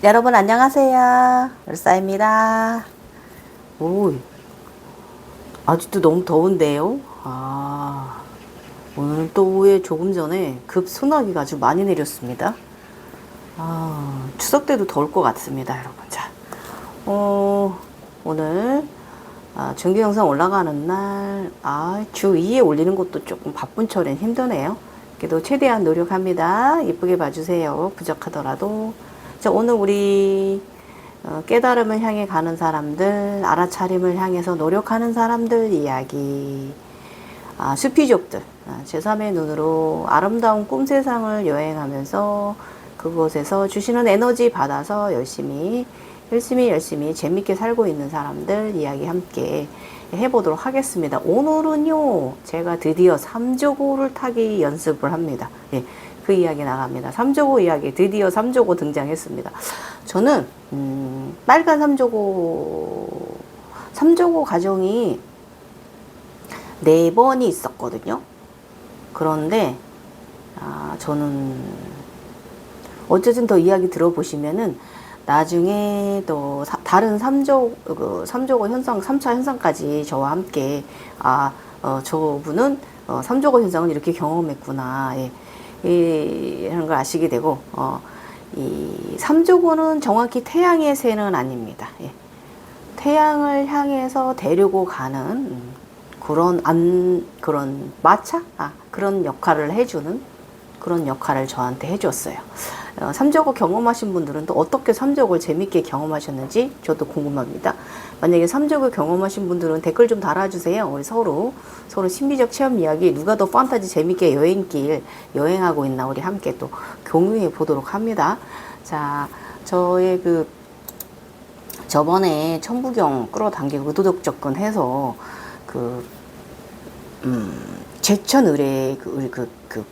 여러분 안녕하세요. 열사입니다. 오, 아직도 너무 더운데요. 오늘은 또 오후에 조금 전에 급소나기가 아주 많이 내렸습니다. 추석 때도 더울 것 같습니다, 여러분. 자, 오늘 정규 영상 올라가는 날, 주 2에 올리는 것도 조금 바쁜 철엔 힘드네요. 그래도 최대한 노력합니다. 예쁘게 봐주세요. 부족하더라도. 자, 오늘 우리 깨달음을 향해 가는 사람들, 알아차림을 향해서 노력하는 사람들 이야기. 수피족들, 제3의 눈으로 아름다운 꿈 세상을 여행하면서 그곳에서 주시는 에너지 받아서 열심히 재밌게 살고 있는 사람들 이야기 함께 해보도록 하겠습니다. 오늘은요, 제가 드디어 3조고를 타기 연습을 합니다. 예, 그 이야기 나갑니다. 3조고 이야기, 드디어 3조고 등장했습니다. 저는, 빨간 3조고 과정이 4번이 있었거든요. 그런데, 저는, 어쨌든 더 이야기 들어보시면은, 나중에 또 다른 3조고 현상, 3차 현상까지 저와 함께, 저분은 3조고 현상을 이렇게 경험했구나. 예. 이런 걸 아시게 되고, 이 3조고는 정확히 태양의 새는 아닙니다. 예. 태양을 향해서 데리고 가는 그런 마차? 그런 역할을 해주는 그런 역할을 저한테 해줬어요. 3조고 경험하신 분들은 또 어떻게 3조고를 재밌게 경험하셨는지 저도 궁금합니다. 만약에 3조고 경험하신 분들은 댓글 좀 달아주세요. 우리 서로 신비적 체험 이야기, 누가 더 판타지 재밌게 여행하고 있나 우리 함께 또 공유해 보도록 합니다. 자, 저의 저번에 천부경 끌어당기고 의도적 접근해서 제천을의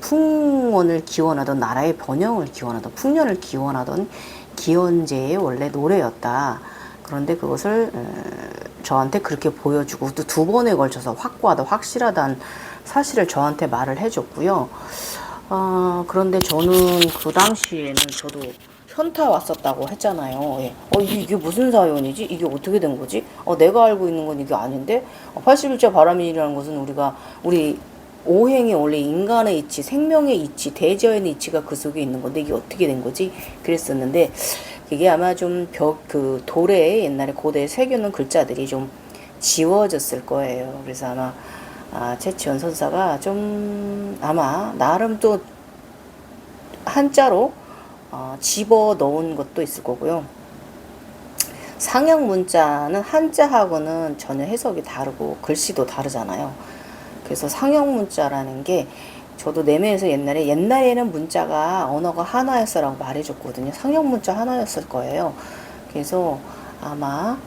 풍원을 기원하던, 나라의 번영을 기원하던, 풍년을 기원하던 기원제의 원래 노래였다. 그런데 그것을 저한테 그렇게 보여주고 또 2번에 걸쳐서 확고하다, 확실하다는 사실을 저한테 말을 해줬고요. 그런데 저는 그 당시에는 저도 현타 왔었다고 했잖아요. 예. 이게 무슨 사연이지? 이게 어떻게 된 거지? 내가 알고 있는 건 이게 아닌데? 81자 바람이라는 것은 우리 오행이 원래 인간의 이치, 생명의 이치, 대저의 이치가 그 속에 있는 건데 이게 어떻게 된 거지? 그랬었는데 이게 아마 좀 돌에 옛날에 고대에 새겨놓은 글자들이 좀 지워졌을 거예요. 그래서 아마 최치원 선사가 좀 아마 나름 또 한자로 집어 넣은 것도 있을 거고요. 상형 문자는 한자하고는 전혀 해석이 다르고 글씨도 다르잖아요. 그래서 상형 문자라는 게 저도 내면에서 옛날에는 문자가 언어가 하나였어라고 말해줬거든요. 상형 문자 하나였을 거예요. 그래서 아마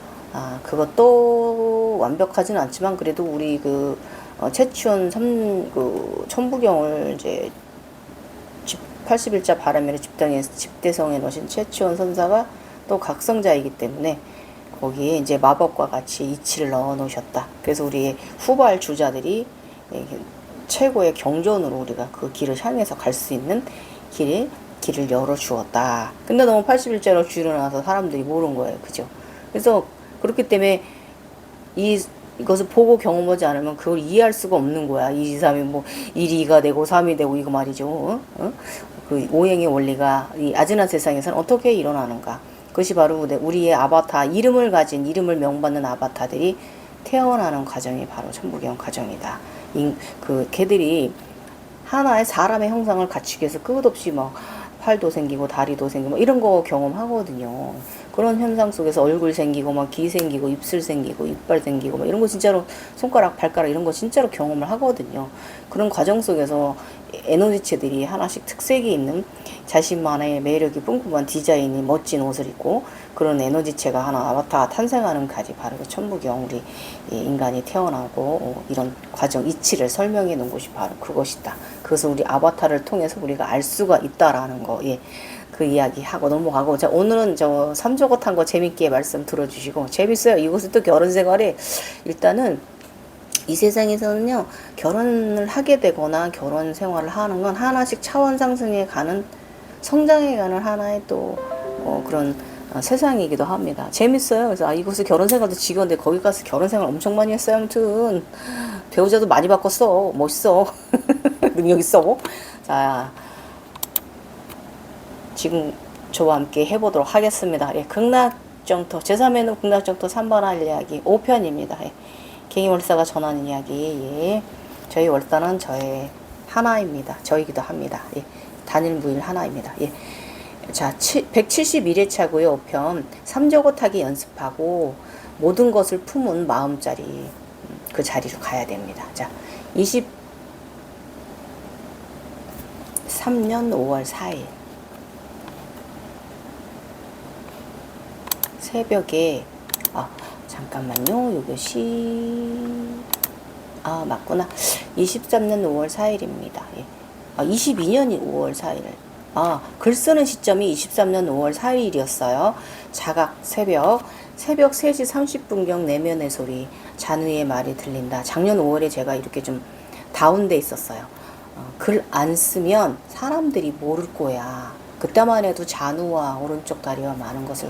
그것도 완벽하지는 않지만 그래도 우리 최치원 천부경을 이제 81자 바람이라 집대성에 놓으신 최치원 선사가 또 각성자이기 때문에 거기에 이제 마법과 같이 이치를 넣어 놓으셨다. 그래서 우리의 후발 주자들이 최고의 경전으로 우리가 그 길을 향해서 갈 수 있는 길을 열어주었다. 근데 너무 81자로 줄여놔서 사람들이 모르는 거예요. 그죠? 그래서 그렇기 때문에 이것을 보고 경험하지 않으면 그걸 이해할 수가 없는 거야. 1, 2, 3이 1이 2가 되고 3이 되고 이거 말이죠. 그 오행의 원리가 이 아즈나 세상에서는 어떻게 일어나는가. 그것이 바로 우리의 아바타, 이름을 명받는 아바타들이 태어나는 과정이 바로 천부경 과정이다. 걔들이 하나의 사람의 형상을 갖추기 위해서 끝없이 팔도 생기고 다리도 생기고 이런 거 경험하거든요. 그런 현상 속에서 얼굴 생기고 귀 생기고 입술 생기고 이빨 생기고 이런 거 진짜로 손가락 발가락 이런 거 진짜로 경험을 하거든요. 그런 과정 속에서 에너지체들이 하나씩 특색이 있는 자신만의 매력이 뿜뿜한 디자인이 멋진 옷을 입고 그런 에너지체가 하나 아바타가 탄생하는 까지 바로 그 천부경 우리 인간이 태어나고 이런 과정 이치를 설명해 놓은 곳이 바로 그것이다. 그것을 우리 아바타를 통해서 우리가 알 수가 있다라는 거. 그 이야기 하고 넘어가고. 자, 오늘은 저 3조고 탄 거 재밌게 말씀 들어주시고. 재밌어요. 이곳은 또 결혼 생활에 일단은 이 세상에서는요, 결혼을 하게 되거나 결혼 생활을 하는 건 하나씩 차원 상승해 가는, 성장해 가는 하나의 또 그런 세상이기도 합니다. 재밌어요. 그래서 이곳에 결혼 생활도 지겼는데 거기 가서 결혼 생활 엄청 많이 했어요. 아무튼 배우자도 많이 바꿨어. 멋있어. 능력 있어. 자, 지금 저와 함께 해보도록 하겠습니다. 예, 극락정토 제3회는 극락정토 3번 할 이야기 5편입니다. 예, 개인월사가 전하는 이야기. 예, 저희 월사는 저의 하나입니다. 저이기도 합니다. 예, 단일 무일 하나입니다. 예. 자, 171회차고요. 5편 3저고 타기 연습하고 모든 것을 품은 마음자리 그 자리로 가야 됩니다. 자, 23년 5월 4일 새벽에 잠깐만요. 이것이 맞구나. 23년 5월 4일입니다. 예. 22년 5월 4일. 글 쓰는 시점이 23년 5월 4일이었어요. 자각 새벽 3시 30분경 내면의 소리, 잔우의 말이 들린다. 작년 5월에 제가 이렇게 좀 다운돼 있었어요. 글 안 쓰면 사람들이 모를 거야. 그때만 해도 잔우와 오른쪽 다리와 많은 것을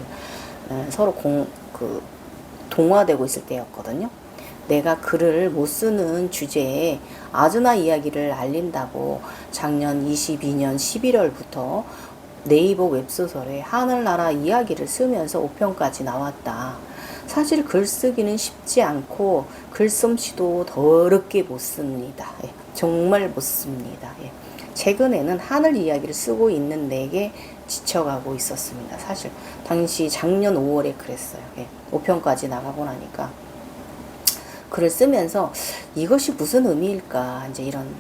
서로 동화되고 있을 때였거든요. 내가 글을 못 쓰는 주제에 아즈나 이야기를 알린다고 작년 22년 11월부터 네이버 웹소설에 하늘나라 이야기를 쓰면서 5편까지 나왔다. 사실 글쓰기는 쉽지 않고 글솜씨도 더럽게 못 씁니다. 예, 정말 못 씁니다. 예. 최근에는 하늘 이야기를 쓰고 있는 내게 지쳐가고 있었습니다. 사실 당시 작년 5월에 그랬어요. 예, 5편까지 나가고 나니까 글을 쓰면서 이것이 무슨 의미일까, 이제 이런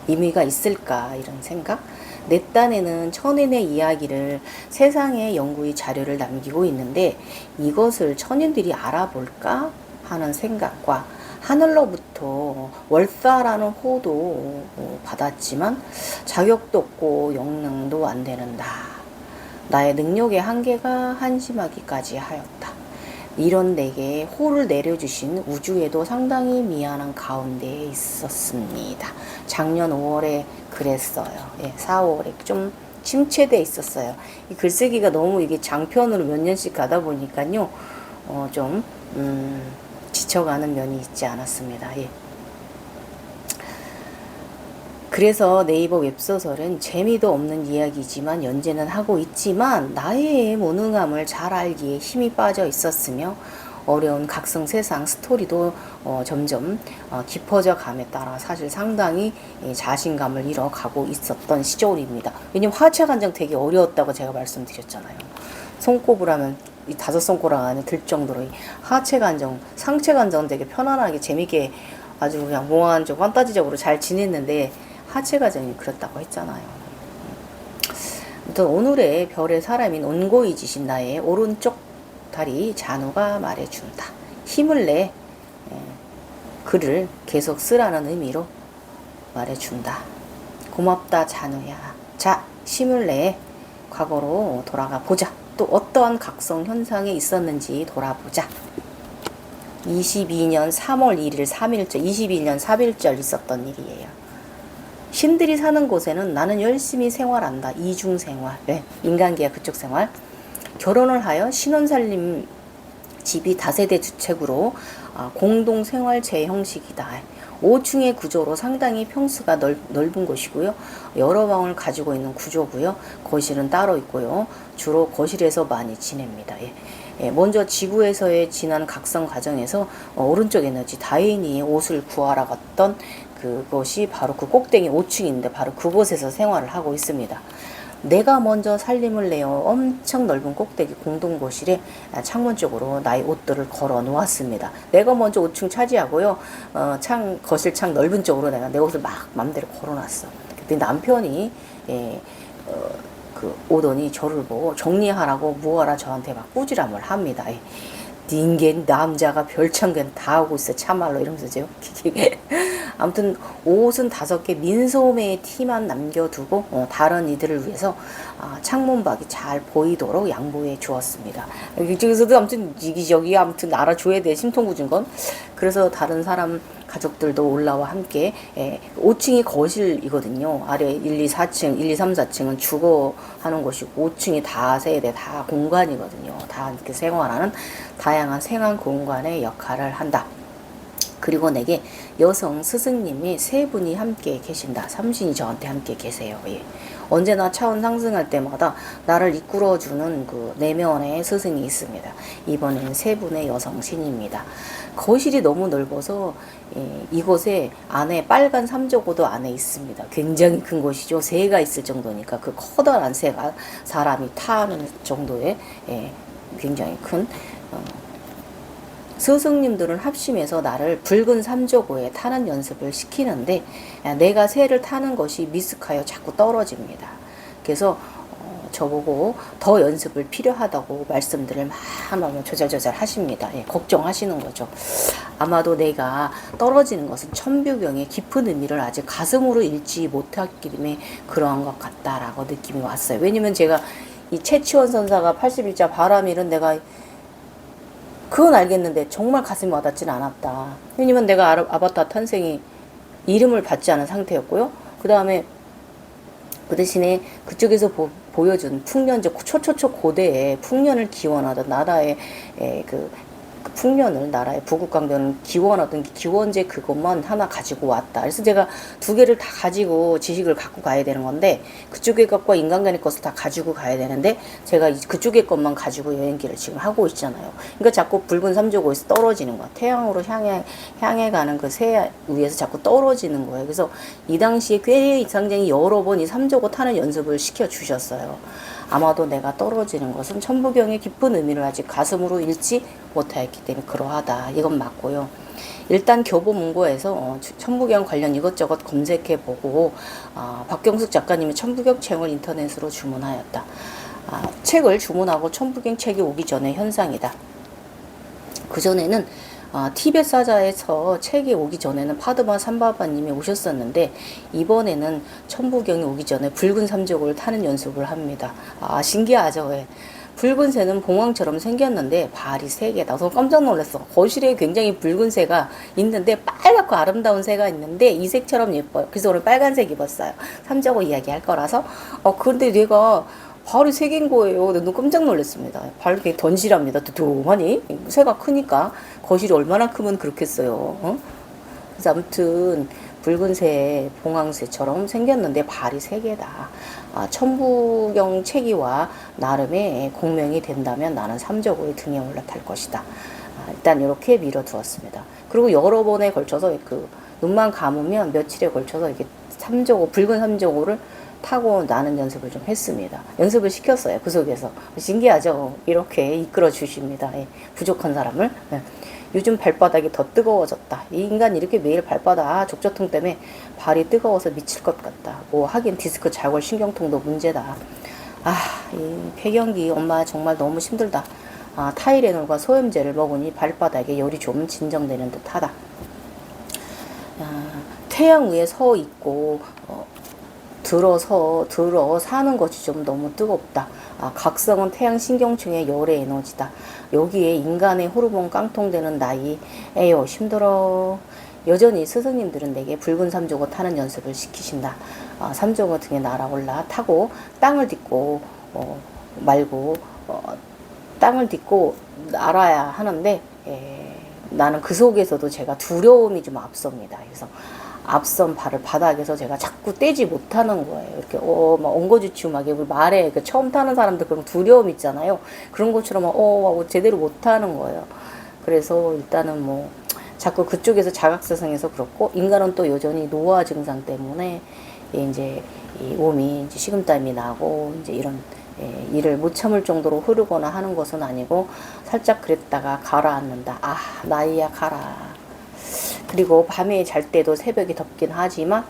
의미가 있을까, 이런 생각. 내 딴에는 천인의 이야기를 세상에 연구의 자료를 남기고 있는데 이것을 천인들이 알아볼까 하는 생각과 하늘로부터 월사라는 호도 받았지만 자격도 없고 영능도 안 되는다. 나의 능력의 한계가 한심하기까지 하였다. 이런 내게 호를 내려주신 우주에도 상당히 미안한 가운데 있었습니다. 작년 5월에 그랬어요. 예, 4, 5월에 좀 침체돼 있었어요. 이 글쓰기가 너무 이게 장편으로 몇 년씩 가다 보니까요, 좀 지쳐가는 면이 있지 않았습니다. 예. 그래서 네이버 웹소설은 재미도 없는 이야기지만 연재는 하고 있지만 나의 무능함을 잘 알기에 힘이 빠져 있었으며 어려운 각성 세상 스토리도 점점 깊어져 감에 따라 사실 상당히 자신감을 잃어가고 있었던 시절입니다. 왜냐면 화채간정 되게 어려웠다고 제가 말씀드렸잖아요. 손꼽을 하면 이 5손가락 안에 들 정도로 이 하채간정, 상채간정 되게 편안하게 재밌게 아주 그냥 몽환적 판타지적으로 잘 지냈는데 하체과정이 그렇다고 했잖아요. 아무튼 오늘의 별의 사람인 온고이지신 나의 오른쪽 다리 잔우가 말해준다. 힘을 내 글을 계속 쓰라는 의미로 말해준다. 고맙다 잔우야. 자, 힘을 내 과거로 돌아가 보자. 또 어떠한 각성 현상이 있었는지 돌아보자. 22년 3월 1일 3일절 22년 3일절 있었던 일이에요. 신들이 사는 곳에는 나는 열심히 생활한다. 이중생활, 네, 인간계야 그쪽 생활. 결혼을 하여 신혼살림 집이 다세대 주택으로 공동생활제 형식이다. 5층의 구조로 상당히 평수가 넓은 곳이고요. 여러 방을 가지고 있는 구조고요. 거실은 따로 있고요. 주로 거실에서 많이 지냅니다. 예, 먼저 지구에서의 지난 각성 과정에서 오른쪽 에너지 다인이 옷을 구하러 갔던 그것이 바로 그 꼭대기 5층인데 바로 그곳에서 생활을 하고 있습니다. 내가 먼저 살림을 내어 엄청 넓은 꼭대기 공동거실에 창문 쪽으로 나의 옷들을 걸어 놓았습니다. 내가 먼저 5층 차지하고요. 거실 창 넓은 쪽으로 내가 내 옷을 막 맘대로 걸어 놨어. 그때 남편이 오더니 저를 보고 정리하라고 무어라 저한테 막 꾸지람을 합니다. 닌겐 남자가 별창견 다 하고 있어 참말로 이러면서죠. 아무튼 옷은 5개 민소매의 티만 남겨두고 다른 이들을 위해서 창문밖이 잘 보이도록 양보해 주었습니다. 이쪽에서도 아무튼 이기적이 아무튼 알아줘야 돼 심통구준 건. 그래서 다른 사람 가족들도 올라와 함께 5층이 거실이거든요. 아래 1, 2, 4층, 1, 2, 3, 4층은 주거 하는 곳이고 5층이 다 세대 다 공간이거든요. 다 이렇게 생활하는 다양한 생활 공간의 역할을 한다. 그리고 내게 여성 스승님이 3분이 함께 계신다. 삼신이 저한테 함께 계세요. 예. 언제나 차원 상승할 때마다 나를 이끌어주는 그 내면의 스승이 있습니다. 이번에는 3분의 여성 신입니다. 거실이 너무 넓어서 이곳에 안에 빨간 삼조고도 안에 있습니다. 굉장히 큰 곳이죠. 새가 있을 정도니까 그 커다란 새가 사람이 타는 정도의 굉장히 큰 스승님들은 합심해서 나를 붉은 삼조고에 타는 연습을 시키는데 내가 새를 타는 것이 미숙하여 자꾸 떨어집니다. 그래서 저보고 더 연습을 필요하다고 말씀들을 막 조절조절 하십니다. 걱정하시는 거죠. 아마도 내가 떨어지는 것은 천부경의 깊은 의미를 아직 가슴으로 읽지 못했기 때문에 그러한 것 같다라고 느낌이 왔어요. 왜냐면 제가 이 최치원 선사가 81자 바람일은 내가 그건 알겠는데 정말 가슴이 와닿지는 않았다. 왜냐면 내가 아바타 탄생이 이름을 받지 않은 상태였고요. 그 다음에 그 대신에 그쪽에서 보여준 풍년제 초초초 고대에 풍년을 기원하던 나라의 그 풍년을 나라의 부국강변을 기원하던 기원제 그것만 하나 가지고 왔다. 그래서 제가 2개를 다 가지고 지식을 갖고 가야 되는 건데 그쪽의 것과 인간관의 것을 다 가지고 가야 되는데 제가 그쪽의 것만 가지고 여행기를 지금 하고 있잖아요. 그러니까 자꾸 붉은 삼조고에서 떨어지는 거야. 태양으로 향해 가는 그 새 위에서 자꾸 떨어지는 거예요. 그래서 이 당시에 꽤 이상쟁이 여러 번 이 삼조고 타는 연습을 시켜 주셨어요. 아마도 내가 떨어지는 것은 천부경의 깊은 의미를 아직 가슴으로 읽지 못하였기 때문에 그러하다. 이건 맞고요. 일단 교보문고에서 천부경 관련 이것저것 검색해보고 박경숙 작가님이 천부경 책을 인터넷으로 주문하였다. 책을 주문하고 천부경 책이 오기 전에 현상이다. 그전에는 티벳 사자에서 책이 오기 전에는 파드마 삼바바님이 오셨었는데 이번에는 천부경이 오기 전에 붉은 삼조고를 타는 연습을 합니다. 신기하죠. 예. 붉은 새는 봉황처럼 생겼는데 발이 3개다. 그래서 깜짝 놀랐어. 거실에 굉장히 붉은 새가 있는데 빨갛고 아름다운 새가 있는데 이 색처럼 예뻐요. 그래서 오늘 빨간색 입었어요. 삼조고 이야기할 거라서. 그런데 얘가 발이 3개인 거예요. 너무 깜짝 놀랐습니다. 발이 되게 던실합니다. 두툼하니. 새가 크니까. 거실이 얼마나 크면 그렇겠어요. 그래서 아무튼 붉은 새, 봉황새처럼 생겼는데 발이 3개다. 천부경 체기와 나름의 공명이 된다면 나는 삼조고의 등에 올라탈 것이다. 일단 이렇게 밀어두었습니다. 그리고 여러 번에 걸쳐서 눈만 감으면 며칠에 걸쳐서 이렇게 삼조고, 붉은 삼조고를 타고 나는 연습을 좀 했습니다. 연습을 시켰어요. 그 속에서. 신기하죠? 이렇게 이끌어 주십니다. 부족한 사람을. 요즘 발바닥이 더 뜨거워졌다. 이 인간 이렇게 매일 발바닥 족저통 때문에 발이 뜨거워서 미칠 것 같다. 하긴 디스크 좌골 신경통도 문제다. 이 폐경기 엄마 정말 너무 힘들다. 타이레놀과 소염제를 먹으니 발바닥에 열이 좀 진정되는 듯하다. 태양 위에 서 있고 들어 사는 것이 좀 너무 뜨겁다. 각성은 태양 신경층의 열의 에너지다. 여기에 인간의 호르몬 깡통되는 나이. 에요 힘들어. 여전히 스승님들은 내게 붉은 삼조고 타는 연습을 시키신다. 삼조고 등에 날아올라 타고 땅을 딛고 말고 땅을 딛고 날아야 하는데 나는 그 속에서도 제가 두려움이 좀 앞섭니다. 그래서 앞선 발을 바닥에서 제가 자꾸 떼지 못하는 거예요. 이렇게 막 엉거주춤하게 우리 말에 처음 타는 사람들 그런 두려움 있잖아요. 그런 것처럼 제대로 못하는 거예요. 그래서 일단은 자꾸 그쪽에서 자각세상에서 그렇고 인간은 또 여전히 노화 증상 때문에 이제 이 몸이 이제 식은땀이 나고 이제 이런 일을 못 참을 정도로 흐르거나 하는 것은 아니고 살짝 그랬다가 가라앉는다. 나이야 가라. 그리고 밤에 잘 때도 새벽이 덥긴 하지만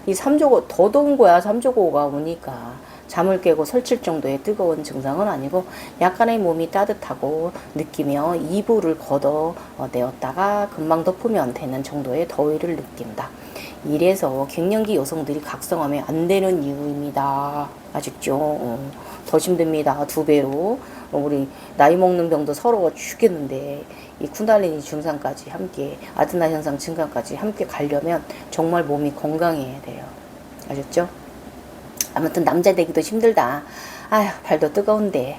이 삼조고 더 더운 거야. 삼조고가 오니까 잠을 깨고 설칠 정도의 뜨거운 증상은 아니고 약간의 몸이 따뜻하고 느끼며 이불을 걷어 내었다가 금방 덮으면 되는 정도의 더위를 느낀다. 이래서 갱년기 여성들이 각성하면 안 되는 이유입니다. 아직죠? 더 힘듭니다. 2배로. 우리 나이 먹는 병도 서러워 죽겠는데 이 쿤달리니 증상까지 함께 아드나 현상 증상까지 함께 가려면 정말 몸이 건강해야 돼요. 아셨죠? 아무튼 남자 되기도 힘들다. 아휴 발도 뜨거운데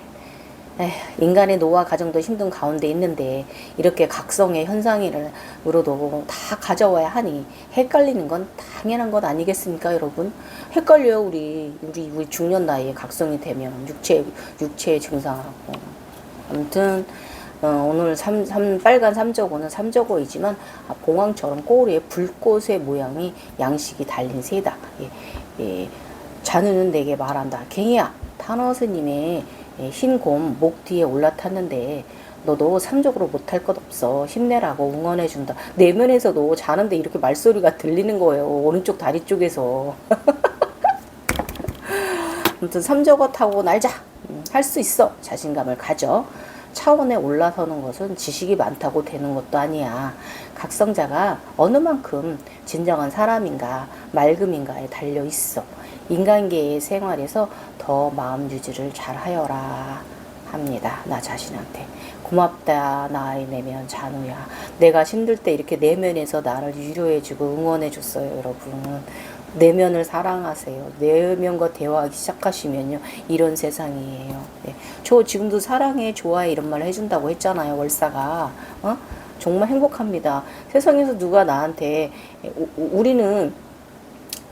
에휴, 인간의 노화 과정도 힘든 가운데 있는데 이렇게 각성의 현상으로도 다 가져와야 하니 헷갈리는 건 당연한 것 아니겠습니까, 여러분? 헷갈려요, 우리 중년 나이에 각성이 되면 육체의 증상하고. 아무튼 오늘 빨간 삼저고는 삼저고이지만 봉황처럼 꼬리에 불꽃의 모양이 양식이 달린 새다. 예, 자누는 내게 말한다. 갱이야, 탄어 스님의 흰 곰 목 뒤에 올라탔는데 너도 삼적으로 못할 것 없어. 힘내라고 응원해준다. 내면에서도 자는데 이렇게 말소리가 들리는 거예요. 오른쪽 다리 쪽에서. 아무튼 삼적어 타고 날자. 할 수 있어. 자신감을 가져. 차원에 올라서는 것은 지식이 많다고 되는 것도 아니야. 각성자가 어느 만큼 진정한 사람인가 맑음인가에 달려 있어. 인간계의 생활에서 더 마음 유지를 잘 하여라 합니다. 나 자신한테. 고맙다 나의 내면 잔우야. 내가 힘들 때 이렇게 내면에서 나를 위로해주고 응원해줬어요. 여러분. 내면을 사랑하세요. 내면과 대화하기 시작하시면요. 이런 세상이에요. 네. 저 지금도 사랑해 좋아해 이런 말 해준다고 했잖아요. 월사가. 정말 행복합니다. 세상에서 누가 나한테 우리는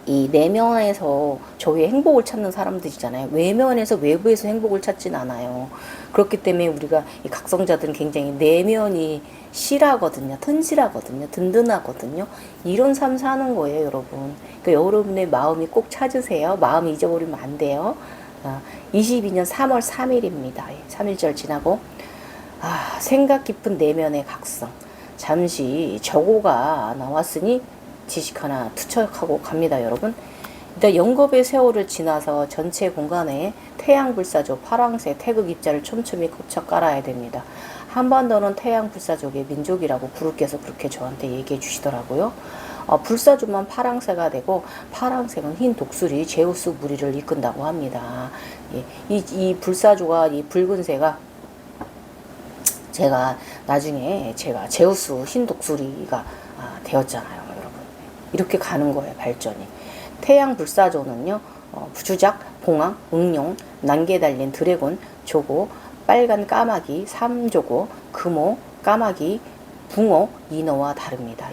이 내면에서 저희의 행복을 찾는 사람들이잖아요. 외면에서 외부에서 행복을 찾진 않아요. 그렇기 때문에 우리가 이 각성자들은 굉장히 내면이 실하거든요. 튼실하거든요. 든든하거든요. 이런 삶 사는 거예요, 여러분. 그러니까 여러분의 마음이 꼭 찾으세요. 마음 잊어버리면 안 돼요. 22년 3월 3일입니다. 3일절 지나고 생각 깊은 내면의 각성. 잠시 저고가 나왔으니 지식 하나 투척하고 갑니다, 여러분. 일단 영겁의 세월을 지나서 전체 공간에 태양불사조 파랑새 태극 입자를 촘촘히 꽂혀 깔아야 됩니다. 한반도는 태양불사족의 민족이라고 구루께서 그렇게 저한테 얘기해 주시더라고요. 불사조만 파랑새가 되고 파랑새는 흰 독수리 제우스 무리를 이끈다고 합니다. 이 불사조가 이 붉은 새가 제가 나중에 제가 제우스 흰 독수리가 되었잖아요, 여러분. 이렇게 가는 거예요, 발전이. 태양 불사조는요, 주작, 봉황, 응용, 난개 달린 드래곤, 조고, 빨간 까마귀, 삼조고, 금호, 까마귀, 붕어, 인어와 다릅니다.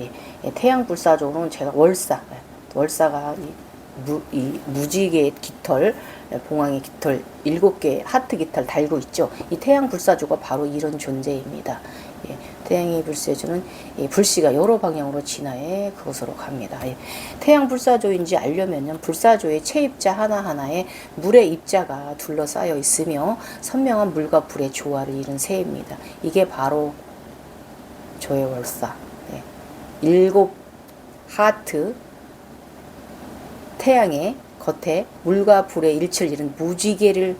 태양 불사조는 제가 월사가 이 무지개의 깃털, 봉황의 깃털 7개 하트 깃털 달고 있죠. 이 태양 불사조가 바로 이런 존재입니다. 태양의 불사조는 불씨가 여러 방향으로 진화해 그곳으로 갑니다. 태양 불사조인지 알려면 불사조의 체입자 하나하나에 물의 입자가 둘러싸여 있으며 선명한 물과 불의 조화를 이룬 새입니다. 이게 바로 저의 월사. 7 하트 태양의 겉에 물과 불의 일치를 이룬 무지개를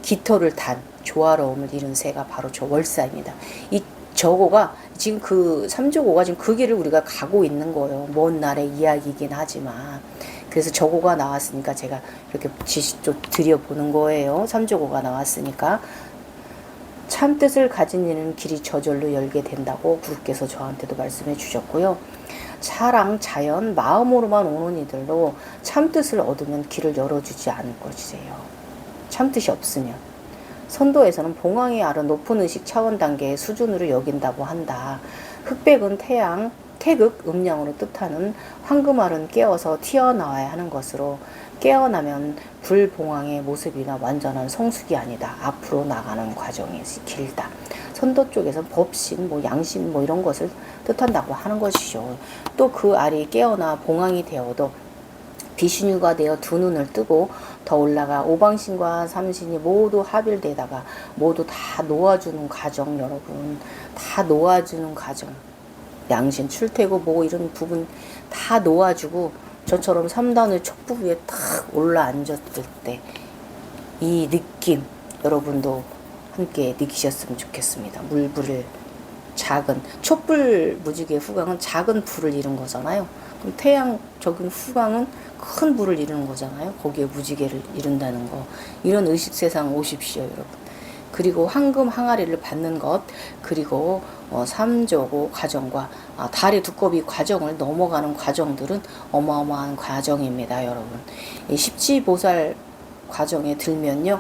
깃털을 단 조화로움을 이룬 새가 바로 저 월사입니다. 이 저거가 지금 그 삼조고가 지금 그 길을 우리가 가고 있는 거예요. 먼 날의 이야기이긴 하지만. 그래서 저고가 나왔으니까 제가 이렇게 지식도 드려보는 거예요. 삼조고가 나왔으니까. 참뜻을 가진 이는 길이 저절로 열게 된다고 구루께서 저한테도 말씀해 주셨고요. 사랑, 자연, 마음으로만 오는 이들로 참뜻을 얻으면 길을 열어주지 않을 것이세요. 참뜻이 없으면. 선도에서는 봉황의 알은 높은 의식 차원 단계의 수준으로 여긴다고 한다. 흑백은 태양, 태극, 음양으로 뜻하는 황금알은 깨어서 튀어나와야 하는 것으로 깨어나면 불봉황의 모습이나 완전한 성숙이 아니다. 앞으로 나가는 과정이 길다. 선도 쪽에서 법신, 양심 이런 것을 뜻한다고 하는 것이죠. 또 그 알이 깨어나 봉황이 되어도 비신유가 되어 두 눈을 뜨고 더 올라가 오방신과 삼신이 모두 합일되다가 모두 다 놓아주는 과정, 여러분. 다 놓아주는 과정. 양신, 출퇴고 이런 부분 다 놓아주고 저처럼 3단의 촉부부에 탁 올라앉았을 때 이 느낌 여러분도 함께 느끼셨으면 좋겠습니다. 물불을 작은 촛불 무지개 후광은 작은 불을 이룬 거잖아요. 그럼 태양적인 후광은 큰 불을 이루는 거잖아요. 거기에 무지개를 이룬다는 거. 이런 의식 세상 오십시오, 여러분. 그리고 황금 항아리를 받는 것, 그리고 삼조고 과정과 달의 두꺼비 과정을 넘어가는 과정들은 어마어마한 과정입니다, 여러분. 이 십지보살 과정에 들면요,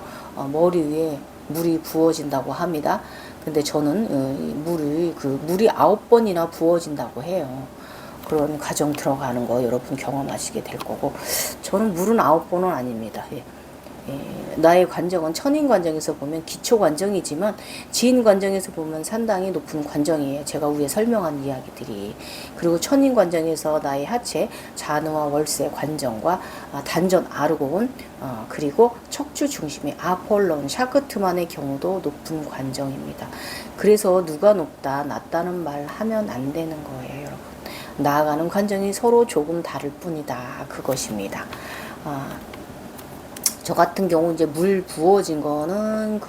머리 위에 물이 부어진다고 합니다. 근데 저는 물이 9번이나 부어진다고 해요. 그런 과정 들어가는 거 여러분 경험하시게 될 거고, 저는 물은 9번은 아닙니다. 예. 나의 관정은 천인 관정에서 보면 기초 관정이지만 지인 관정에서 보면 상당히 높은 관정이에요. 제가 위에 설명한 이야기들이. 그리고 천인 관정에서 나의 하체 잔우와 월세 관정과 단전 아르곤, 그리고 척추 중심의 아폴론 샤크트만의 경우도 높은 관정입니다. 그래서 누가 높다 낮다는 말 하면 안 되는 거예요, 여러분. 나아가는 관정이 서로 조금 다를 뿐이다, 그것입니다. 저 같은 경우 이제 물 부어진 거는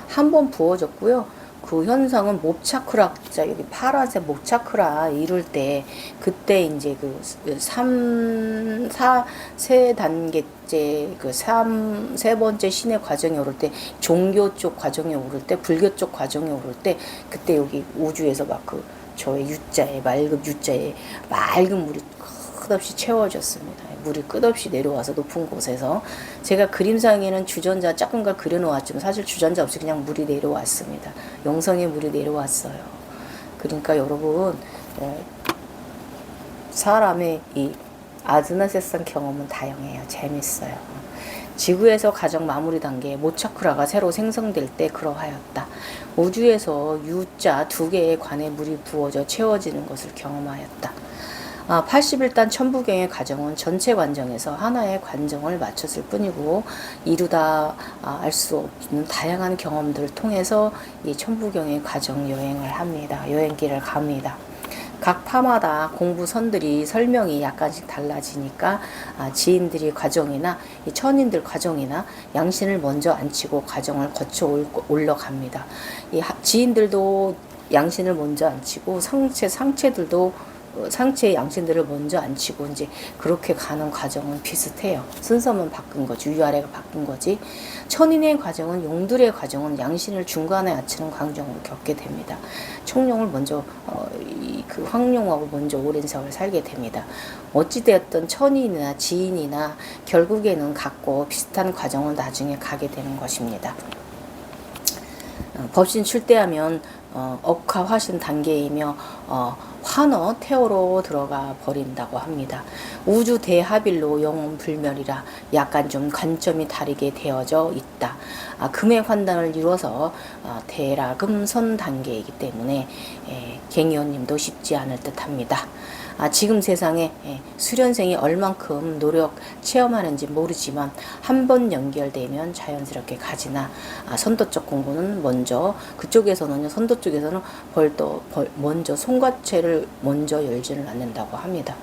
한 번 부어졌고요. 그 현상은 목차크라, 여기 파란색 목차크라 이룰 때, 그때 이제 세 단계째, 세 번째 신의 과정에 오를 때, 종교 쪽 과정에 오를 때, 불교 쪽 과정에 오를 때, 그때 여기 우주에서 막 저의 유자에, 맑은 유자에 맑은 물이 끝없이 채워졌습니다. 물이 끝없이 내려와서 높은 곳에서 제가 그림상에는 주전자 작은 걸 그려놓았지만 사실 주전자 없이 그냥 물이 내려왔습니다. 영성의 물이 내려왔어요. 그러니까 여러분, 사람의 이 아드나세상 경험은 다양해요. 재밌어요. 지구에서 가정 마무리 단계에 모차크라가 새로 생성될 때 그러하였다. 우주에서 유자 2개의 관에 물이 부어져 채워지는 것을 경험하였다. 81단 천부경의 과정은 전체 관정에서 하나의 관정을 맞췄을 뿐이고, 이루다 알 수 없는 다양한 경험들을 통해서 이 천부경의 과정 여행을 합니다. 여행길을 갑니다. 각 파마다 공부선들이 설명이 약간씩 달라지니까 지인들이 과정이나 이 천인들 과정이나 양신을 먼저 앉히고 과정을 거쳐 올라갑니다. 이 지인들도 양신을 먼저 앉히고 상체의 양신들을 먼저 앉히고 이제 그렇게 가는 과정은 비슷해요. 순서만 바꾼 거지, 위아래가 바꾼 거지. 천인의 과정은, 용들의 과정은 양신을 중간에 앉히는 과정을 겪게 됩니다. 청룡을 먼저 황룡하고 먼저 오랜 세월 살게 됩니다. 어찌되었든 천인이나 지인이나 결국에는 같고 비슷한 과정을 나중에 가게 되는 것입니다. 법신 출대하면 억하 화신 단계이며 환어 태어로 들어가 버린다고 합니다. 우주 대합일로 영원 불멸이라 약간 좀 관점이 다르게 되어져 있다. 금의 환단을 이루어서 대라금선 단계이기 때문에 갱이원님도 쉽지 않을 듯합니다. 지금 세상에 수련생이 얼만큼 노력 체험하는지 모르지만 한 번 연결되면 자연스럽게 가지나, 선도적 공부는 먼저, 그쪽에서는요, 선도 쪽에서는 먼저 손과체를 먼저 열지는 않는다고 합니다.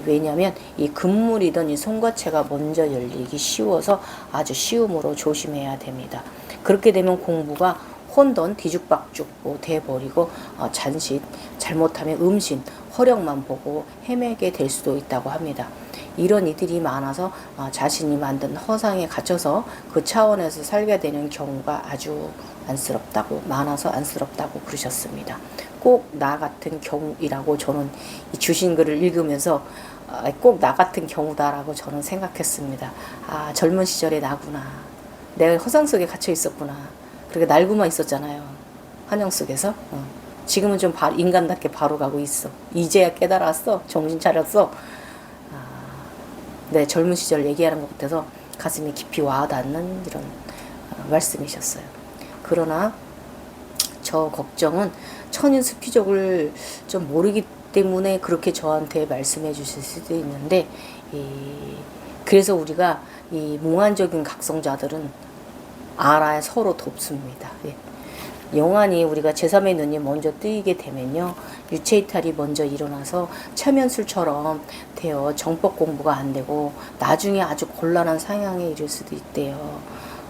왜냐하면 이 금물이든 이 손과체가 먼저 열리기 쉬워서 아주 쉬움으로 조심해야 됩니다. 그렇게 되면 공부가 혼돈 뒤죽박죽 돼버리고 잔신, 잘못하면 음신, 허력만 보고 헤매게 될 수도 있다고 합니다. 이런 이들이 많아서 자신이 만든 허상에 갇혀서 그 차원에서 살게 되는 경우가 아주 많아서 안쓰럽다고 그러셨습니다. 꼭 나 같은 경우이라고 저는 주신 글을 읽으면서 꼭 나 같은 경우다라고 저는 생각했습니다. 젊은 시절의 나구나. 내가 허상 속에 갇혀 있었구나. 그렇게 날고만 있었잖아요. 환영 속에서. 지금은 좀 인간답게 바로 가고 있어. 이제야 깨달았어. 정신 차렸어. 네, 젊은 시절 얘기하는 것 같아서 가슴이 깊이 와닿는 이런 말씀이셨어요. 그러나 저 걱정은 천인 수피족을 좀 모르기 때문에 그렇게 저한테 말씀해 주실 수도 있는데, 그래서 우리가 이 몽환적인 각성자들은 알아야 서로 돕습니다. 영안이 우리가 제3의 눈이 먼저 뜨이게 되면요, 유체이탈이 먼저 일어나서 체면술처럼 되어 정법 공부가 안 되고 나중에 아주 곤란한 상황에 이를 수도 있대요.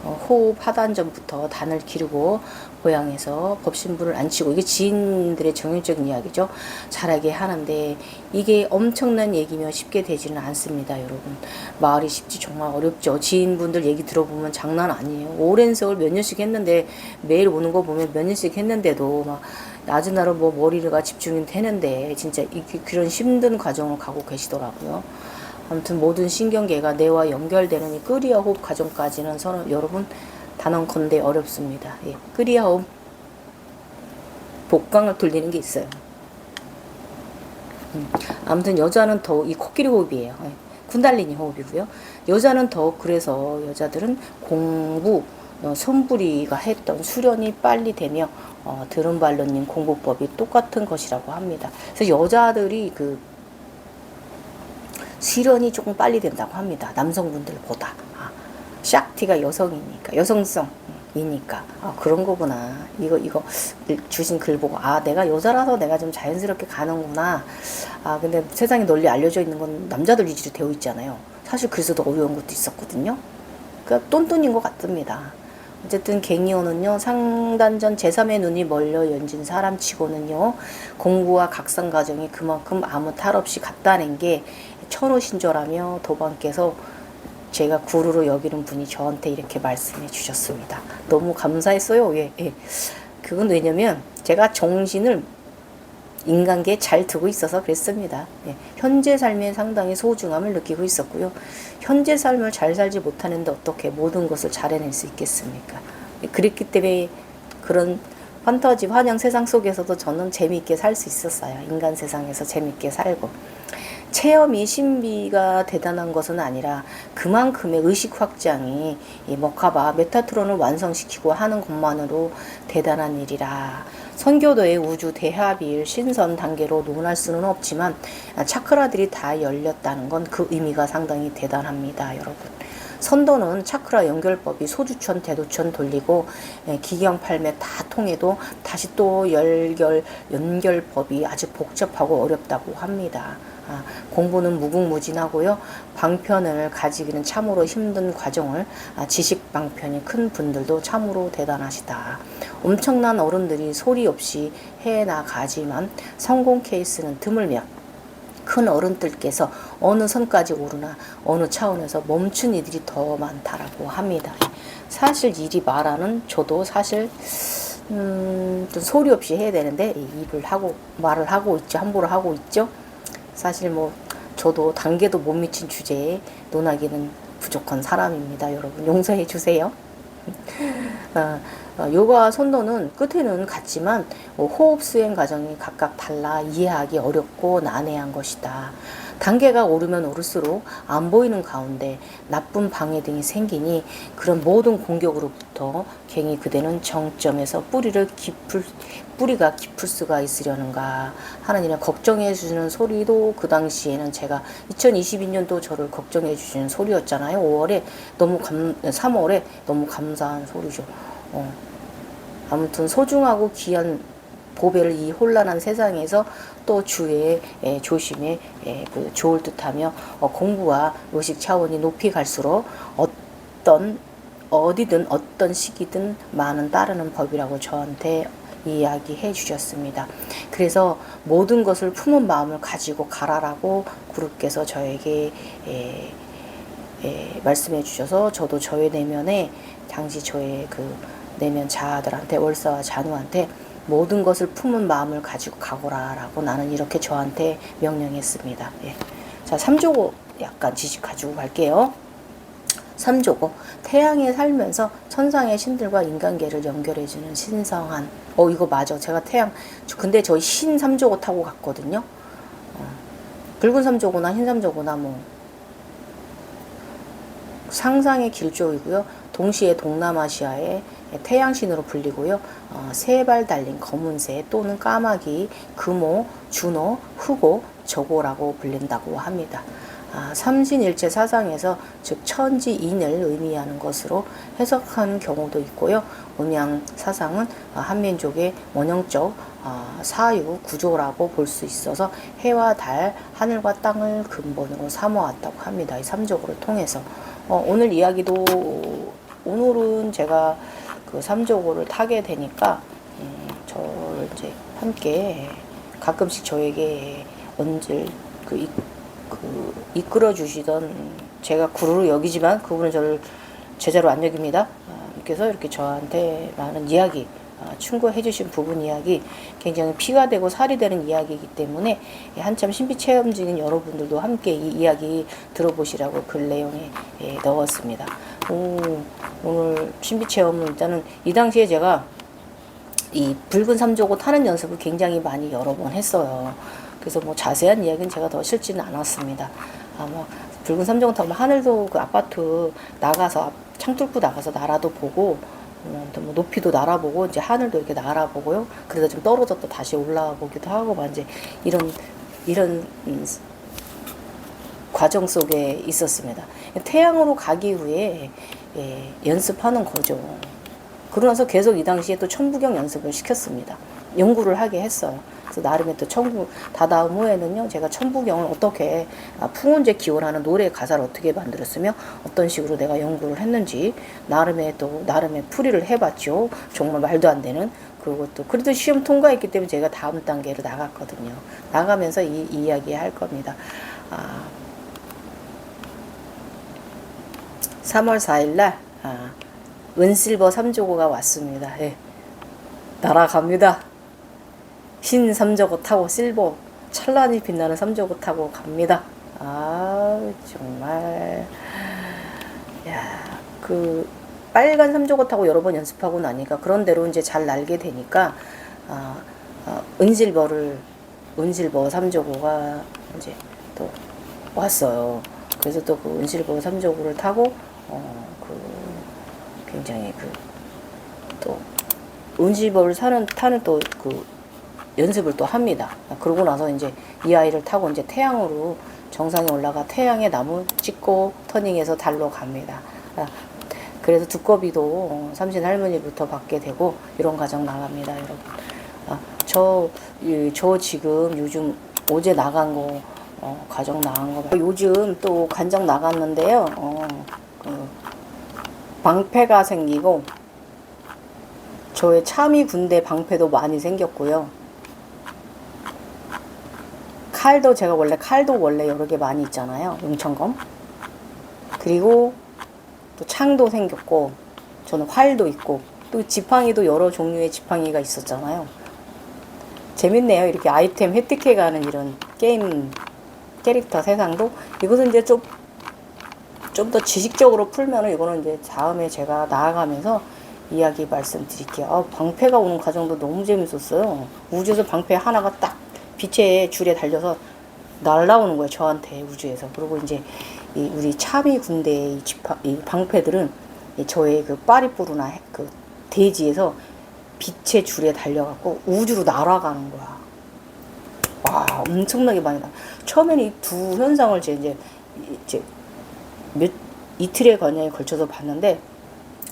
호흡 하단 전부터 단을 기르고 고향에서 법신부를 앉히고, 이게 지인들의 정형적인 이야기죠. 잘하게 하는데 이게 엄청난 얘기며 쉽게 되지는 않습니다, 여러분. 마을이 쉽지 정말 어렵죠. 지인분들 얘기 들어보면 장난 아니에요. 오랜 세월 몇 년씩 했는데, 매일 오는 거 보면 몇 년씩 했는데도 막 낮은 날은 뭐 머리가 집중이 되는데 진짜 그런 힘든 과정을 가고 계시더라고요. 아무튼 모든 신경계가 뇌와 연결되는 이 끄리아 호흡 과정까지는 여러분 단언컨대 어렵습니다. 예, 끄리아 호흡 복강을 돌리는 게 있어요. 아무튼 여자는 더 이 코끼리 호흡이에요. 예, 쿤달리니 호흡이고요. 여자는 더, 그래서 여자들은 공부, 손부리가 했던 수련이 빨리 되며 드름발로님 공부법이 똑같은 것이라고 합니다. 그래서 여자들이 그 실현이 조금 빨리 된다고 합니다. 남성분들보다. 샥티가 여성이니까, 여성성이니까. 그런 거구나. 이거 주신 글 보고, 내가 여자라서 내가 좀 자연스럽게 가는구나. 근데 세상에 널리 알려져 있는 건 남자들 위주로 되어 있잖아요. 사실 그래서 더 어려운 것도 있었거든요. 그러니까 똔똔인 것 같습니다. 어쨌든 갱이호는요, 상단전 제3의 눈이 멀려 연진 사람치고는요, 공부와 각성 과정이 그만큼 아무 탈 없이 갔다는 게 천호신조라며 도반께서 제가 구루로 여기는 분이 저한테 이렇게 말씀해 주셨습니다. 너무 감사했어요. 예. 그건 왜냐면 제가 정신을 인간계에 잘 두고 있어서 그랬습니다. 예. 현재 삶의 상당히 소중함을 느끼고 있었고요. 현재 삶을 잘 살지 못하는데 어떻게 모든 것을 잘 해낼 수 있겠습니까? 예. 그랬기 때문에 그런 판타지 환영 세상 속에서도 저는 재미있게 살 수 있었어요. 인간 세상에서 재미있게 살고. 체험이 신비가 대단한 것은 아니라 그만큼의 의식 확장이 이 머카바 메타트론을 완성시키고 하는 것만으로 대단한 일이라. 선교도의 우주 대합일 신선 단계로 논할 수는 없지만 차크라들이 다 열렸다는 건 그 의미가 상당히 대단합니다, 여러분. 선도는 차크라 연결법이 소주천 대도천 돌리고 기경팔매 다 통해도 다시 또 연결법이 아주 복잡하고 어렵다고 합니다. 공부는 무궁무진하고요. 방편을 가지기는 참으로 힘든 과정을 지식 방편이 큰 분들도 참으로 대단하시다. 엄청난 어른들이 소리 없이 해나가지만 성공 케이스는 드물며 큰 어른들께서 어느 선까지 오르나 어느 차원에서 멈춘 이들이 더 많다라고 합니다. 사실 이리 말하는 저도 사실 좀 소리 없이 해야 되는데 입을 하고 말을 하고 있죠. 함부로 하고 있죠. 사실 뭐 저도 단계도 못 미친 주제에 논하기는 부족한 사람입니다. 여러분 용서해 주세요. 요가 선도는 끝에는 같지만 호흡 수행 과정이 각각 달라 이해하기 어렵고 난해한 것이다. 단계가 오르면 오를수록 안 보이는 가운데 나쁜 방해 등이 생기니 그런 모든 공격으로부터 갱이 그대는 정점에서 뿌리가 깊을 수가 있으려는가 하는 이런 걱정해 주시는 소리도 그 당시에는 제가 2022년도 저를 걱정해 주시는 소리였잖아요. 3월에 너무 감사한 소리죠. 아무튼 소중하고 귀한 보배를 이 혼란한 세상에서 또 주의 조심에 좋을 듯하며 공부와 의식 차원이 높이 갈수록 어디든 어떤 시기든 많은 따르는 법이라고 저한테 이야기해 주셨습니다. 그래서 모든 것을 품은 마음을 가지고 가라라고 구루께서 저에게 말씀해 주셔서 저도 저의 내면에 당시 저의 그 내면 자아들한테 월사와 잔우한테 모든 것을 품은 마음을 가지고 가거라라고 나는 이렇게 저한테 명령했습니다. 예. 자, 3조고 약간 지식 가지고 갈게요. 3조고 태양에 살면서 천상의 신들과 인간계를 연결해주는 신성한 이거 맞아. 제가 근데 저희 흰 3조고 타고 갔거든요. 붉은 3조고나 흰 3조고나 뭐 상상의 길조이고요. 동시에 동남아시아의 태양신으로 불리고요. 세 발 달린 검은새 또는 까마귀, 금오, 준호, 흑오, 저고라고 불린다고 합니다. 삼신일체 사상에서 즉 천지인을 의미하는 것으로 해석한 경우도 있고요. 음양 사상은 한민족의 원형적 사유 구조라고 볼 수 있어서 해와 달, 하늘과 땅을 근본으로 삼아왔다고 합니다. 이 3조를 통해서 오늘 이야기도 오늘은 제가 그 3조고를 타게 되니까 저를 이제 함께 가끔씩 저에게 언질 이끌어 주시던, 제가 구루로 여기지만 그분은 저를 제자로 안 여깁니다. 그래서 이렇게 저한테 많은 이야기, 충고해 주신 부분 이야기, 굉장히 피가 되고 살이 되는 이야기이기 때문에 한참 신비 체험 중인 여러분들도 함께 이 이야기 들어보시라고 글 내용에 넣었습니다. 오늘 신비 체험은 일단은 이 당시에 제가 이 붉은 삼조고 타는 연습을 굉장히 많이 여러 번 했어요. 그래서 뭐 자세한 이야기는 제가 더 싫지는 않았습니다. 아마 붉은 삼조고 타고 하늘도 그 아파트 나가서 창 뚫고 나가서 나라도 보고, 뭐 높이도 날아보고, 이제 하늘도 이렇게 날아보고요. 그러다 좀 떨어졌다 다시 올라와 보기도 하고, 막 이제 이런 과정 속에 있었습니다. 태양으로 가기 위해 연습하는 거죠. 그러면서 계속 이 당시에 또 천부경 연습을 시켰습니다. 연구를 하게 했어요. 그래서 나름의 또 다다음 후에는요, 제가 천부경을 어떻게, 풍운제 기원하는 노래 가사를 어떻게 만들었으며 어떤 식으로 내가 연구를 했는지 나름의 풀이를 해봤죠. 정말 말도 안 되는. 그리고 또 그래도 시험 통과했기 때문에 제가 다음 단계로 나갔거든요. 나가면서 이 이야기 할 겁니다. 3월 4일날 은실버 3조고가 왔습니다. 예. 날아갑니다. 흰 삼조고 타고 실버 찬란히 빛나는 삼조고 타고 갑니다. 정말, 그 빨간 삼조고 타고 여러 번 연습하고 나니까 그런대로 이제 잘 날게 되니까 은실버 3조고가 이제 또 왔어요. 그래서 또 그 은실버 3조고를 타고 굉장히 또 은실버를 타는 또 연습을 또 합니다. 그러고 나서 이제 이 아이를 타고 이제 태양으로 정상에 올라가 태양에 나무 찍고 터닝해서 달로 갑니다. 그래서 두꺼비도 삼신 할머니부터 받게 되고 이런 과정 나갑니다, 여러분. 저 지금 요즘 어제 나간 거 과정 나간 거 요즘 또 관장 나갔는데요. 방패가 생기고 저의 참이 군대 방패도 많이 생겼고요. 칼도 제가 원래 여러 개 많이 있잖아요. 용천검. 그리고 또 창도 생겼고, 저는 활도 있고, 또 지팡이도 여러 종류의 지팡이가 있었잖아요. 재밌네요. 이렇게 아이템 획득해가는 이런 게임 캐릭터 세상도. 이것은 이제 좀 더 지식적으로 풀면은 이거는 이제 다음에 제가 나아가면서 이야기 말씀드릴게요. 방패가 오는 과정도 너무 재밌었어요. 우주에서 방패 하나가 딱 빛의 줄에 달려서 날라오는 거예요, 저한테, 우주에서. 그리고 이제 우리 차미 군대의 이 방패들은 저의 그 파리뽀르나 그 대지에서 빛의 줄에 달려갖고 우주로 날아가는 거야. 와, 엄청나게 많이 나. 처음에는 이 두 현상을 이제 이틀에 걸쳐서 봤는데,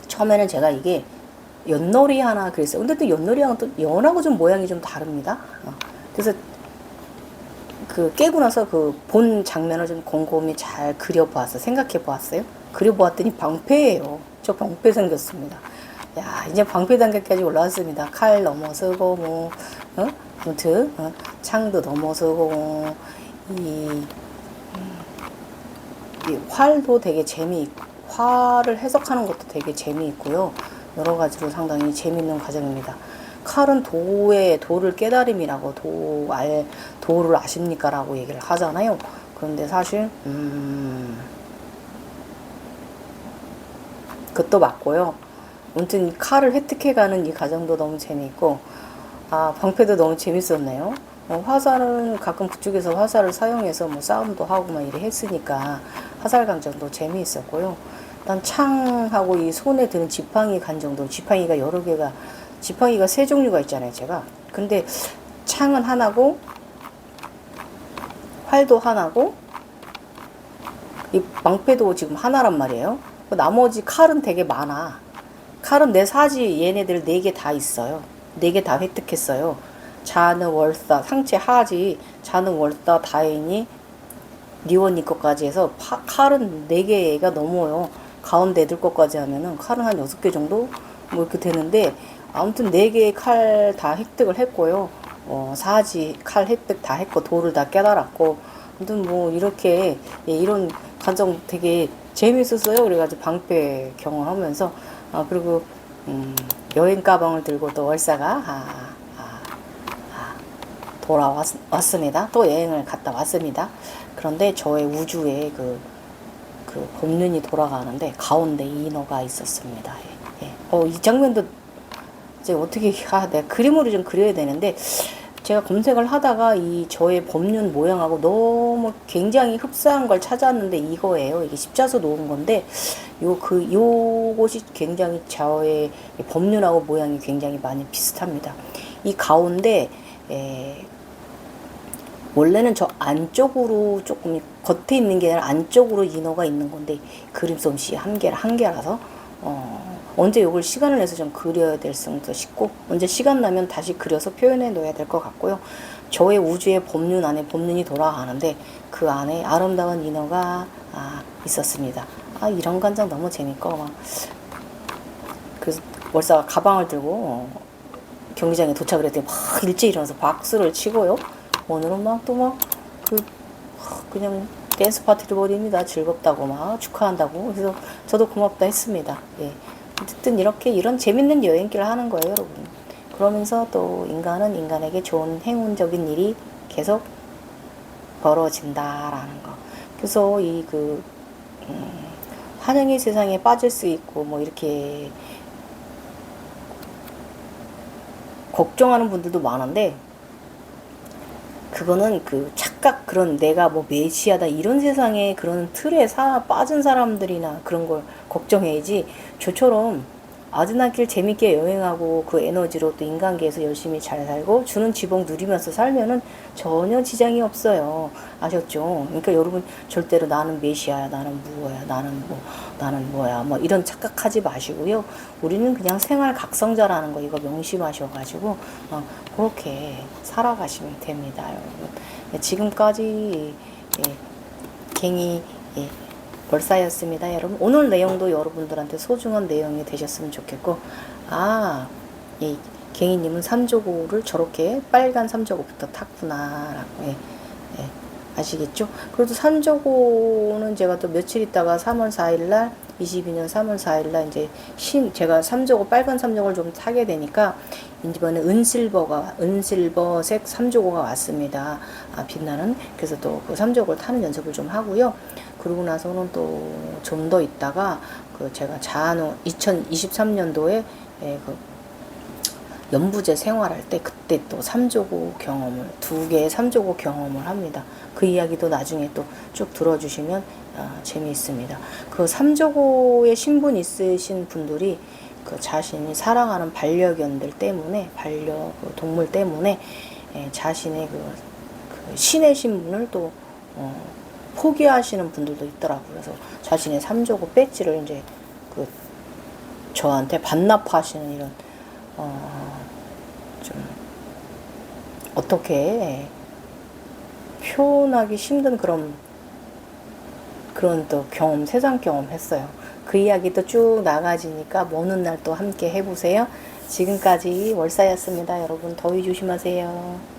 처음에는 제가 이게 윷놀이 하나 그랬어요. 근데 또 윷놀이랑은 또 연하고 좀 모양이 좀 다릅니다. 그래서 깨고 나서 본 장면을 좀 곰곰이 잘 그려보았어요. 생각해보았어요. 그려보았더니 방패예요. 저 방패 생겼습니다. 야, 이제 방패 단계까지 올라왔습니다. 칼 넘어서고 뭐, 아무튼 창도 넘어서고 이 활도 되게 활을 해석하는 것도 되게 재미있고요. 여러 가지로 상당히 재미있는 과정입니다. 칼은 도를 깨달음이라고, 도를 아십니까? 라고 얘기를 하잖아요. 그런데 사실, 그것도 맞고요. 아무튼 칼을 획득해가는 이 과정도 너무 재미있고, 방패도 너무 재밌었네요. 화살은 가끔 그쪽에서 화살을 사용해서 뭐 싸움도 하고 막 이래 했으니까 화살 강정도 재미있었고요. 일단 창하고 이 손에 드는 지팡이 간정도, 지팡이가 여러 개가, 지팡이가 3종류가 있잖아요, 제가. 근데 창은 하나고, 활도 하나고, 이 방패도 지금 하나란 말이에요. 나머지 칼은 되게 많아. 칼은 내 사지, 얘네들 4개 다 있어요. 4개 다 획득했어요. 자느, 월사, 상체, 하지, 자느, 월사, 다인이, 니원니 것까지 해서 칼은 4개가 넘어요. 가운데 애들 것까지 하면은 칼은 한 6개 정도 뭐 이렇게 되는데, 아무튼 4개의 칼 다 획득을 했고요. 사지 칼 획득 다 했고 도를 다 깨달았고, 아무튼 뭐 이렇게 이런 과정 되게 재밌었어요. 그래가지고 방패 경험하면서 그리고 여행 가방을 들고 또 월사가 돌아왔습니다. 또 여행을 갔다 왔습니다. 그런데 저의 우주에 그 법륜이 돌아가는데 가운데 인어가 있었습니다. 이 장면도 이제 어떻게 내가 그림으로 좀 그려야 되는데, 제가 검색을 하다가 이 저의 법륜 모양하고 너무 굉장히 흡사한 걸 찾았는데 이거예요. 이게 십자수 놓은 건데 요것이 굉장히 저의 법륜하고 모양이 굉장히 많이 비슷합니다. 이 가운데 원래는 저 안쪽으로 조금 겉에 있는 게 아니라 안쪽으로 인어가 있는 건데 그림 솜씨 한계라서 언제 이걸 시간을 내서 좀 그려야 될 수도 싶고, 언제 시간 나면 다시 그려서 표현해 놓아야 될 것 같고요. 저의 우주의 법륜 안에 법륜이 돌아가는데 그 안에 아름다운 인어가 있었습니다. 이런 관장 너무 재밌고 막 그래서 월사가 가방을 들고 경기장에 도착을 했더니 막 일찍 일어나서 박수를 치고요. 오늘은 막 또 막 그냥 댄스 파티를 벌입니다. 즐겁다고 막 축하한다고. 그래서 저도 고맙다 했습니다. 어쨌든 이런 재밌는 여행길을 하는 거예요, 여러분. 그러면서 또 인간은 인간에게 좋은 행운적인 일이 계속 벌어진다라는 거. 그래서 환영의 세상에 빠질 수 있고 뭐 이렇게 걱정하는 분들도 많은데, 그거는 착각, 그런 내가 뭐 메시아다 이런 세상에 그런 틀에 빠진 사람들이나 그런 걸 걱정해야지, 저처럼 아즈나길 재밌게 여행하고 그 에너지로 또 인간계에서 열심히 잘 살고 주는 지복 누리면서 살면은 전혀 지장이 없어요. 아셨죠? 그러니까 여러분 절대로 나는 메시아야, 나는 무엇야, 나는 뭐야, 뭐 이런 착각하지 마시고요. 우리는 그냥 생활 각성자라는 거 이거 명심하셔가지고 그렇게 살아가시면 됩니다, 여러분. 지금까지 갱이 벌사였습니다, 여러분. 오늘 내용도 여러분들한테 소중한 내용이 되셨으면 좋겠고, 이 갱이님은 삼조고를 저렇게 빨간 삼조고부터 탔구나 라고 아시겠죠? 그래도 삼조고는 제가 또 며칠 있다가 3월 4일날 22년 3월 4일날 이제 제가 삼조고 빨간 삼조고를 좀 타게 되니까 이번에 은실버색 삼조고가 왔습니다. 빛나는. 그래서 또 그 삼조고를 타는 연습을 좀 하고요. 그러고 나서는 또 좀 더 있다가 제가 자한후 2023년도에 연부제 생활할 때 그때 또 3조고 경험을 2개의 3조고 경험을 합니다. 그 이야기도 나중에 또 쭉 들어주시면 재미있습니다. 그 3조고의 신분 있으신 분들이 자신이 사랑하는 반려견들 때문에 동물 때문에 자신의 신의 신분을 또 포기하시는 분들도 있더라고요. 그래서 자신의 3조고 배지를 이제 저한테 반납하시는 이런 좀 어떻게 표현하기 힘든 그런 또 세상 경험 했어요. 그 이야기도 쭉 나가지니까 오는 날 또 함께 해보세요. 지금까지 월사였습니다. 여러분 더위 조심하세요.